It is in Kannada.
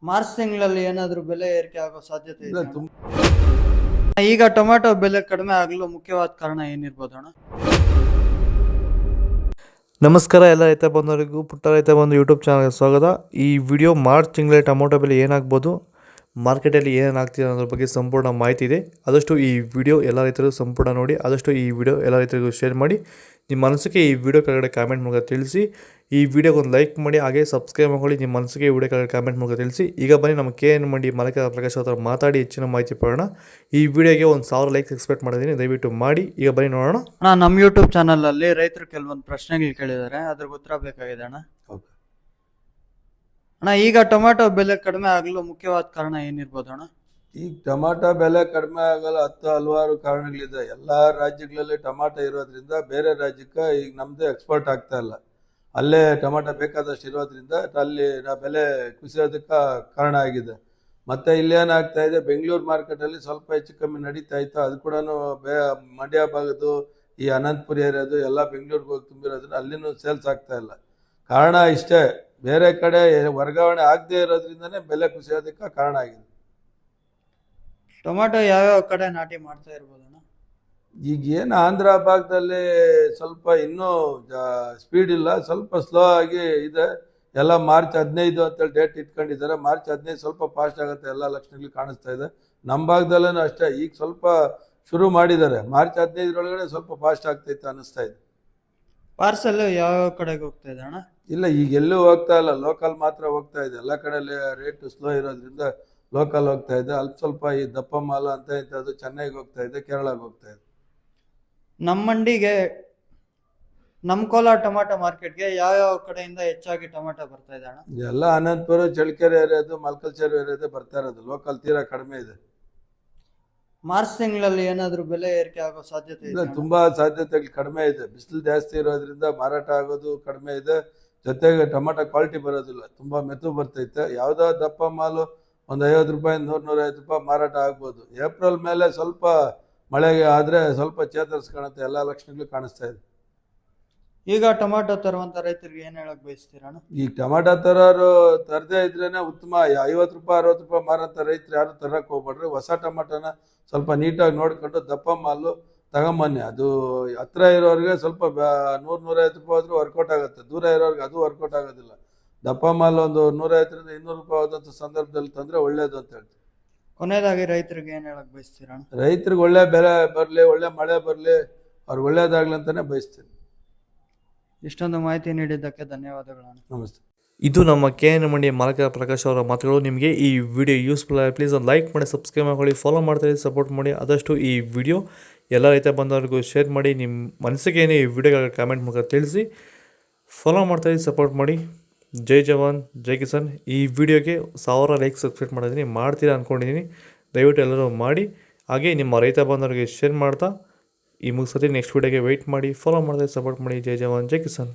ಮಾರ್ಚ್ ತಿಂಗಳಲ್ಲಿ ಏನಾದರೂ ಬೆಲೆ ಏರಿಕೆ ಆಗೋ ಸಾಧ್ಯತೆ ಇಲ್ಲ ಇದೆ ಈಗ ಟೊಮ್ಯಾಟೊ ಬೆಲೆ ಕಡಿಮೆ ಆಗಲು ಮುಖ್ಯವಾದ ಕಾರಣ ಏನಿರ್ಬೋದು ಅಣ್ಣ? ನಮಸ್ಕಾರ ಎಲ್ಲ ರೈತ ಬಂದವರಿಗೂ ಪುಟ್ಟ ರೈತ ಬಂದು ಯೂಟ್ಯೂಬ್ ಚಾನಲ್ಗೆ ಸ್ವಾಗತ. ಈ ವಿಡಿಯೋ ಮಾರ್ಚ್ ತಿಂಗಳಲ್ಲಿ ಟೊಮೊಟೊ ಬೆಲೆ ಏನಾಗ್ಬೋದು, ಮಾರ್ಕೆಟಲ್ಲಿ ಏನೇನಾಗ್ತಿದೆ ಅನ್ನೋದ್ರ ಬಗ್ಗೆ ಸಂಪೂರ್ಣ ಮಾಹಿತಿ ಇದೆ. ಆದಷ್ಟು ಈ ವಿಡಿಯೋ ಎಲ್ಲ ರೈತರಿಗೂ ಸಂಪೂರ್ಣ ನೋಡಿ, ಆದಷ್ಟು ಈ ವಿಡಿಯೋ ಎಲ್ಲ ರೈತರಿಗೂ ಶೇರ್ ಮಾಡಿ. ನಿಮ್ಮ ಮನಸ್ಸಿಗೆ ಈ ವಿಡಿಯೋ ಕೆಳಗಡೆ ಕಾಮೆಂಟ್ ಮೂಲಕ ತಿಳಿಸಿ. ಈ ವಿಡಿಯೋಗೆ ಒಂದು ಲೈಕ್ ಮಾಡಿ, ಹಾಗೆ ಸಬ್ಸ್ಕ್ರೈಬ್ ಮಾಡ್ಕೊಳ್ಳಿ. ನಿಮ್ಮ ಮನಸ್ಸಿಗೆ ಈ ವಿಡಿಯೋ ಕೆಳಗಡೆ ಕಾಮೆಂಟ್ ಮೂಲಕ ತಿಳಿಸಿ. ಈಗ ಬನ್ನಿ ನಮ್ಮ KN ಮಂಡಿ ಮಾಲೀಕ ಪ್ರಕಾಶ್ ಹತ್ರ ಮಾತಾಡಿ ಹೆಚ್ಚಿನ ಮಾಹಿತಿ ಪಡೋಣ. ಈ ವಿಡಿಯೋಗೆ 1000 ಲೈಕ್ಸ್ ಎಕ್ಸ್ಪೆಕ್ಟ್ ಮಾಡಿದ್ದೀನಿ, ದಯವಿಟ್ಟು ಮಾಡಿ. ಈಗ ಬನ್ನಿ ನೋಡೋಣ. ಅಣ್ಣ, ನಮ್ಮ ಯೂಟ್ಯೂಬ್ ಚಾನಲಲ್ಲಿ ರೈತರು ಕೆಲವೊಂದು ಪ್ರಶ್ನೆಗಳು ಕೇಳಿದ್ದಾರೆ, ಅದ್ರಿಗೆ ಉತ್ತರ ಬೇಕಾಗಿದೆ ಅಣ್ಣ. ಅಣ್ಣ, ಈಗ ಟೊಮ್ಯಾಟೊ ಬೆಲೆ ಕಡಿಮೆ ಆಗಲು ಮುಖ್ಯವಾದ ಕಾರಣ ಏನಿರ್ಬೋದು ಅಣ್ಣ? ಈಗ ಟೊಮಾಟೊ ಬೆಲೆ ಕಡಿಮೆ ಆಗಲ್ಲ, ಹಲವಾರು ಕಾರಣಗಳಿದೆ. ಎಲ್ಲ ರಾಜ್ಯಗಳಲ್ಲಿ ಟೊಮಾಟೊ ಇರೋದ್ರಿಂದ ಬೇರೆ ರಾಜ್ಯಕ್ಕೆ ಈಗ ನಮ್ದು ಎಕ್ಸ್ಪೋರ್ಟ್ ಆಗ್ತಾ ಇಲ್ಲ. ಅಲ್ಲೇ ಟೊಮಾಟೊ ಬೇಕಾದಷ್ಟು ಇರೋದ್ರಿಂದ ಅಲ್ಲಿ ಬೆಲೆ ಕುಸಿಯೋದಕ್ಕೆ ಕಾರಣ ಆಗಿದೆ. ಮತ್ತೆ ಇಲ್ಲೇನಾಗ್ತಾ ಇದೆ, ಬೆಂಗಳೂರು ಮಾರ್ಕೆಟಲ್ಲಿ ಸ್ವಲ್ಪ ಹೆಚ್ಚು ಕಮ್ಮಿ ನಡೀತಾ ಇತ್ತು. ಅದು ಕೂಡ ಮಂಡ್ಯ ಭಾಗದ್ದು, ಈ ಅನಂತಪುರ ಏರಿಯಾದು ಎಲ್ಲ ಬೆಂಗಳೂರಿಗೆ ಹೋಗಿ ತುಂಬಿರೋದ್ರಿಂದ ಅಲ್ಲಿನೂ ಸೇಲ್ಸ್ ಆಗ್ತಾ ಇಲ್ಲ. ಕಾರಣ ಇಷ್ಟೇ, ಬೇರೆ ಕಡೆ ವರ್ಗಾವಣೆ ಆಗದೆ ಇರೋದ್ರಿಂದನೇ ಬೆಲೆ ಕುಸಿಯೋದಕ್ಕೆ ಕಾರಣ ಆಗಿದೆ. ಟೊಮ್ಯಾಟೊ ಯಾವ್ಯಾವ ಕಡೆ ನಾಟಿ ಮಾಡ್ತಾ ಇರ್ಬೋದು ಅಣ್ಣ? ಈಗ ಏನು ಆಂಧ್ರ ಭಾಗದಲ್ಲಿ ಸ್ವಲ್ಪ ಇನ್ನೂ ಸ್ಪೀಡ್ ಇಲ್ಲ, ಸ್ವಲ್ಪ ಸ್ಲೋ ಆಗಿ ಇದೆ. ಎಲ್ಲ ಮಾರ್ಚ್ 15 ಅಂತೇಳಿ ಡೇಟ್ ಇಟ್ಕೊಂಡಿದ್ದಾರೆ. ಮಾರ್ಚ್ 15 ಸ್ವಲ್ಪ ಫಾಸ್ಟ್ ಆಗುತ್ತೆ, ಎಲ್ಲ ಲಕ್ಷಣಗಳು ಕಾಣಿಸ್ತಾ ಇದೆ. ನಮ್ಮ ಭಾಗದಲ್ಲೂ ಅಷ್ಟೇ ಈಗ ಸ್ವಲ್ಪ ಶುರು ಮಾಡಿದ್ದಾರೆ. ಮಾರ್ಚ್ 15 ಸ್ವಲ್ಪ ಫಾಸ್ಟ್ ಆಗ್ತೈತೆ ಅನ್ನಿಸ್ತಾ ಇದೆ. ಪಾರ್ಸಲ್ ಯಾವ್ಯಾವ ಕಡೆಗೆ ಹೋಗ್ತಾ ಇದೆ ಅಣ್ಣ? ಇಲ್ಲ, ಈಗ ಎಲ್ಲೂ ಹೋಗ್ತಾ ಇಲ್ಲ, ಲೋಕಲ್ ಮಾತ್ರ ಹೋಗ್ತಾ ಇದೆ. ಎಲ್ಲ ಕಡೆ ರೇಟ್ ಸ್ಲೋ ಇರೋದ್ರಿಂದ ಲೋಕಲ್ ಹೋಗ್ತಾ ಇದೆ. ಅಲ್ಪ ಸ್ವಲ್ಪ ಈ ದಪ್ಪ ಮಾಲ ಅಂತ ಇಂಥದ್ದು ಚೆನ್ನೈಗೆ ಹೋಗ್ತಾ ಇದೆ, ಕೇರಳಗೆ ಹೋಗ್ತಾ ಇದೆ. ನಮ್ಮ ಮಂಡಿಗೆ, ನಮ್ಮ ಕೋಲಾರ ಟೊಮ್ಯಾಟೊ ಮಾರ್ಕೆಟ್ಗೆ ಯಾವ್ಯಾವ ಕಡೆಯಿಂದ ಹೆಚ್ಚಾಗಿ ಟೊಮ್ಯಾಟೊ ಬರ್ತಾ ಇದೆ ಅಣ್ಣ? ಎಲ್ಲ ಅನಂತಪುರ, ಚಳ್ಳಕೆರೆ ಏರಿಯಾದು, ಮಲ್ಕಲ್ಚೇರಿ ಏರಿಯಾದು ಬರ್ತಾ ಇರೋದು. ಲೋಕಲ್ ತೀರಾ ಕಡಿಮೆ ಇದೆ. ಮಾರ್ಚ್ ತಿಂಗಳಲ್ಲಿ ಏನಾದರೂ ಬೆಲೆ ಏರಿಕೆ ಆಗೋ ಸಾಧ್ಯತೆ ಇಲ್ಲ, ಇದೆ? ತುಂಬಾ ಸಾಧ್ಯತೆಗಳು ಕಡಿಮೆ ಇದೆ. ಬಿಸಿಲು ಜಾಸ್ತಿ ಇರೋದ್ರಿಂದ ಮಾರಾಟ ಆಗೋದು ಕಡಿಮೆ ಇದೆ. ಜೊತೆಗೆ ಟೊಮಾಟೊ ಕ್ವಾಲಿಟಿ ಬರೋದಿಲ್ಲ, ತುಂಬಾ ಮೆತು ಬರ್ತೈತೆ. ಯಾವುದೋ ದಪ್ಪ ಮಾಲು ಒಂದು 50 ರೂಪಾಯಿ, 100-150 ರೂಪಾಯಿ ಮಾರಾಟ ಆಗ್ಬೋದು. ಏಪ್ರಿಲ್ ಮೇಲೆ ಸ್ವಲ್ಪ ಮಳೆಗೆ ಆದರೆ ಸ್ವಲ್ಪ ಚೇತರಿಸ್ಕೊಳುತ್ತೆ, ಎಲ್ಲ ಲಕ್ಷಣಗಳು ಕಾಣಿಸ್ತಾ ಇದೆ. ಈಗ ಟೊಮ್ಯಾಟೊ ತರುವಂತ ರೈತರಿಗೆ ಏನ್ ಹೇಳಕ್ ಬಯಸ್ತೀರಾ ಅಣ್ಣ? ಈಗ ಟೊಮಾಟೊ ತರೋರು ತರದೇ ಇದ್ರೇನೆ ಉತ್ತಮ. 50 ರೂಪಾಯಿ 60 ರೂಪಾಯಿ ಮಾರಂತ ರೈತರು ಯಾರು ತರಕ್ ಹೋಗ್ಬೇಡ್ರಿ. ಹೊಸ ಟೊಮಾಟೋನ ಸ್ವಲ್ಪ ನೀಟಾಗಿ ನೋಡ್ಕೊಂಡು ದಪ್ಪ ಮಾಲು ತಗೊಂಬನ್ನಿ. ಅದು ಹತ್ರ ಇರೋರಿಗೆ ಸ್ವಲ್ಪ 100-150 ರೂಪಾಯಿ ಆದ್ರೂ ವರ್ಕೌಟ್ ಆಗುತ್ತೆ. ದೂರ ಇರೋರಿಗೆ ಅದು ವರ್ಕೌಟ್ ಆಗೋದಿಲ್ಲ. ದಪ್ಪ ಮಾಲು ಒಂದು 150-200 ರೂಪಾಯಿ ಆದಂಥ ಸಂದರ್ಭದಲ್ಲಿ ತಂದ್ರೆ ಒಳ್ಳೇದು ಅಂತ ಹೇಳ್ತೀವಿ. ಕೊನೆಯದಾಗಿ ರೈತರಿಗೆ ಏನ್ ಹೇಳಕ್ ಬಯಸ್ತೀರಾ ಅಣ್ಣ? ರೈತರಿಗೆ ಒಳ್ಳೆ ಬೆಲೆ ಬರಲಿ, ಒಳ್ಳೆ ಮಳೆ ಬರಲಿ, ಅವ್ರಿಗೆ ಒಳ್ಳೇದಾಗ್ಲಿ ಅಂತಾನೆ ಬಯಸ್ತೀನಿ. ಇಷ್ಟೊಂದು ಮಾಹಿತಿ ನೀಡಿದ್ದಕ್ಕೆ ಧನ್ಯವಾದಗಳು ಅಣ್ಣ. ನಮಸ್ತೆ. ಇದು ನಮ್ಮ KN ಮಂಡಿ ಮಾಲೀಕ ಪ್ರಕಾಶ್ ಅವರ ಮಾತುಗಳು. ನಿಮಗೆ ಈ ವಿಡಿಯೋ ಯೂಸ್ಫುಲ್ ಆಗಿ ಪ್ಲೀಸ್ ಒಂದು ಲೈಕ್ ಮಾಡಿ, ಸಬ್ಸ್ಕ್ರೈಬ್ ಮಾಡ್ಕೊಳ್ಳಿ, ಫಾಲೋ ಮಾಡ್ತಾಯಿರಿ, ಸಪೋರ್ಟ್ ಮಾಡಿ. ಆದಷ್ಟು ಈ ವಿಡಿಯೋ ಎಲ್ಲ ರೈತ ಬಂದವರಿಗೂ ಶೇರ್ ಮಾಡಿ. ನಿಮ್ಮ ಮನಸ್ಸಿಗೆ ಏನೇ ಈ ವಿಡಿಯೋಗಳ ಕಾಮೆಂಟ್ ಮೂಲಕ ತಿಳಿಸಿ. ಫಾಲೋ ಮಾಡ್ತಾಯಿರಿ, ಸಪೋರ್ಟ್ ಮಾಡಿ. ಜೈ ಜವಾನ್, ಜೈ ಕಿಸಾನ್. ಈ ವಿಡಿಯೋಗೆ 1000 ಲೈಕ್ಸ್ ಎಕ್ಸ್ಪೆಕ್ಟ್ ಮಾಡಿದ್ದೀನಿ, ಮಾಡ್ತೀರಾ ಅಂದ್ಕೊಂಡಿದ್ದೀನಿ. ದಯವಿಟ್ಟು ಎಲ್ಲರೂ ಮಾಡಿ. ಹಾಗೆ ನಿಮ್ಮ ರೈತ ಬಂದವರಿಗೆ ಶೇರ್ ಮಾಡ್ತಾ ಈ ಮುಗಿಸೋದು. ನೆಕ್ಸ್ಟ್ ವಿಡಿಯೋಗೆ ವೆಯ್ಟ್ ಮಾಡಿ, ಫಾಲೋ ಮಾಡ್ತಾಯಿರಿ, ಸಪೋರ್ಟ್ ಮಾಡಿ. ಜೈ ಜವಾನ್, ಜೈ ಕಿಸಾನ್.